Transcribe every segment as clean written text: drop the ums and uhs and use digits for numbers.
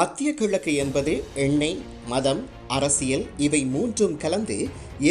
மத்திய கிழக்கு என்பது எண்ணெய், மதம், அரசியல் இவை மூன்றும் கலந்து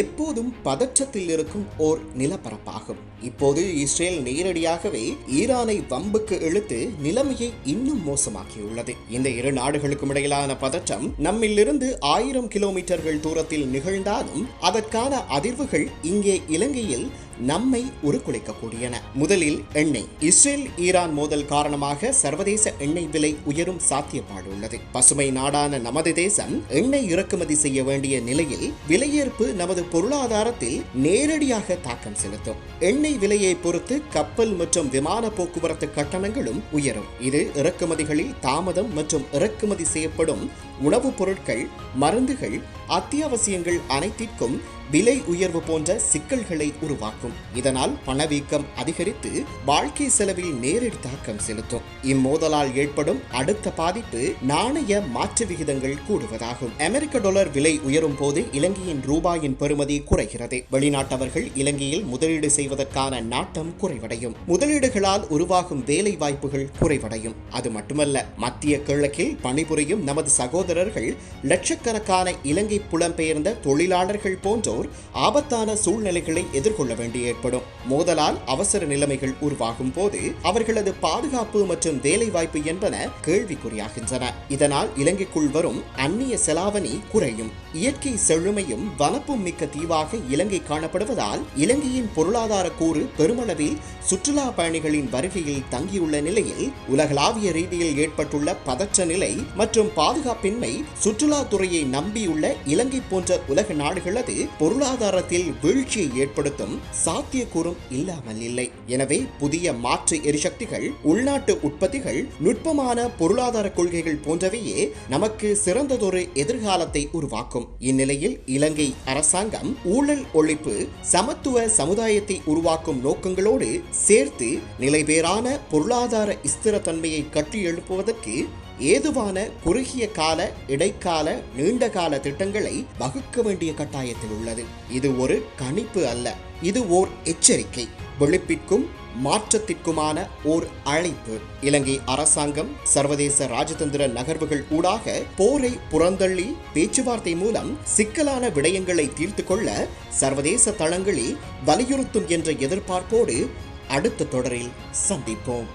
எப்போதும் பதற்றத்தில் இருக்கும் ஓர் நிலப்பரப்பாகும். இப்போது இஸ்ரேல் நேரடியாகவே ஈரானை வம்புக்கு இழுத்து நிலைமையை இன்னும் மோசமாக்கியுள்ளது. இந்த இரு நாடுகளுக்கும் இடையிலான பதற்றம் நம்மிலிருந்து 1000 கிலோமீட்டர்கள் தூரத்தில் நிகழ்ந்தாலும் அதற்கான அதிர்வுகள் இங்கே இலங்கையில் நம்மை உருக்குலைக்கக்கூடியன. முதலில் எண்ணெய். இஸ்ரேல் ஈரான் மோதல் காரணமாக சர்வதேச எண்ணெய் விலை உயரும் சாத்தியப்பாடு உள்ளது. பசுமை நாடான நமது தேசம் எண்ணெய் இறக்குமதி செய்ய வேண்டிய நிலையில் விலையேற்பு நமது பொருளாதாரத்தில் நேரடியாக தாக்கம் செலுத்தும். எண்ணெய் விலையை பொறுத்து கப்பல் மற்றும் விமான போக்குவரத்து கட்டணங்களும் உயரும். இது இறக்குமதிகளில் தாமதம் மற்றும் இறக்குமதி செய்யப்படும் உணவுப் பொருட்கள், மருந்துகள், அத்தியாவசியங்கள் அனைத்திற்கும் விலை உயர்வு போன்ற சிக்கல்களை உருவாக்கும். இதனால் பணவீக்கம் அதிகரித்து வாழ்க்கை செலவில் நேரடி தாக்கம் செலுத்தும். இம்மோதலால் ஏற்படும் அடுத்த பாதிப்பு நாணய மாற்று விகிதங்கள் கூடுவதாகும். அமெரிக்க டாலர் விலை உயரும் போது இலங்கையின் ரூபாயின் பெறுமதி குறைகிறது. வெளிநாட்டவர்கள் இலங்கையில் முதலீடு செய்வதற்கான நாட்டம் குறைவடையும். முதலீடுகளால் உருவாகும் வேலை வாய்ப்புகள் குறைவடையும். அது மட்டுமல்ல, மத்திய கிழக்கில் பணிபுரியும் நமது சகோதரர்கள், லட்சக்கணக்கான இலங்கை புலம்பெயர்ந்த தொழிலாளர்கள் போன்றோர் ஆபத்தான சூழ்நிலைகளை எதிர்கொள்ள வேண்டி ஏற்படும். மோதலால் அவசர நிலைமைகள் உருவாகும் போது அவர்களது பாதுகாப்பு மற்றும் வேலை வாய்ப்பு என்பன கேள்விக்குறியாகின்றன. இதனால் இலங்கைக்குள் வரும் அந்நிய செலாவணி குறையும். இயற்கை செழுமையும் வனப்பும் மிக்க தீவாக இலங்கை காணப்படுவதால் இலங்கையின் பொருளாதார கூறு பெருமளவில் சுற்றுலா பயணிகளின் வருகையில் தங்கியுள்ள நிலையில் உலகளாவிய ரீதியில் ஏற்பட்டுள்ள பதற்ற நிலை மற்றும் பாதுகாப்பின்மை சுற்றுலாத்துறையை நம்பியுள்ள இலங்கை போன்ற உலக நாடுகளது பொருளாதாரத்தில் வீழ்ச்சியை ஏற்படுத்தும் சாத்தியக்கூறும் இல்லாமல் இல்லை. எனவே புதிய மாற்று எரிசக்திகள், உள்நாட்டு உற்பத்திகள், நுட்பமான பொருளாதார கொள்கைகள் போன்றவையே நமக்கு சிறந்ததொரு எதிர்காலத்தை உருவாக்கும். இந்நிலையில் இலங்கை அரசாங்கம் ஊழல் ஒழிப்பு, சமத்துவ சமுதாயத்தை உருவாக்கும் நோக்கங்களோடு சேர்த்து நிலைபேறான பொருளாதார ஸ்திரத்தன்மையை கட்டியெழுப்புவதற்கு ஏதுவான குறுகிய கால, இடைக்கால, நீண்டகால திட்டங்களை வகுக்க வேண்டிய கட்டாயத்தில் உள்ளது. இது ஒரு கணிப்பு அல்ல, இது ஓர் எச்சரிக்கை, விழிப்பிற்கும் மாற்றத்திற்குமான ஓர் அழைப்பு. இலங்கை அரசாங்கம் சர்வதேச ராஜதந்திர நகர்வுகள் ஊடாக போரை புறந்தள்ளி பேச்சுவார்த்தை மூலம் சிக்கலான விடயங்களை தீர்த்து கொள்ள சர்வதேச தளங்களில் வலியுறுத்தும் என்ற எதிர்பார்ப்போடு அடுத்த தொடரில் சந்திப்போம்.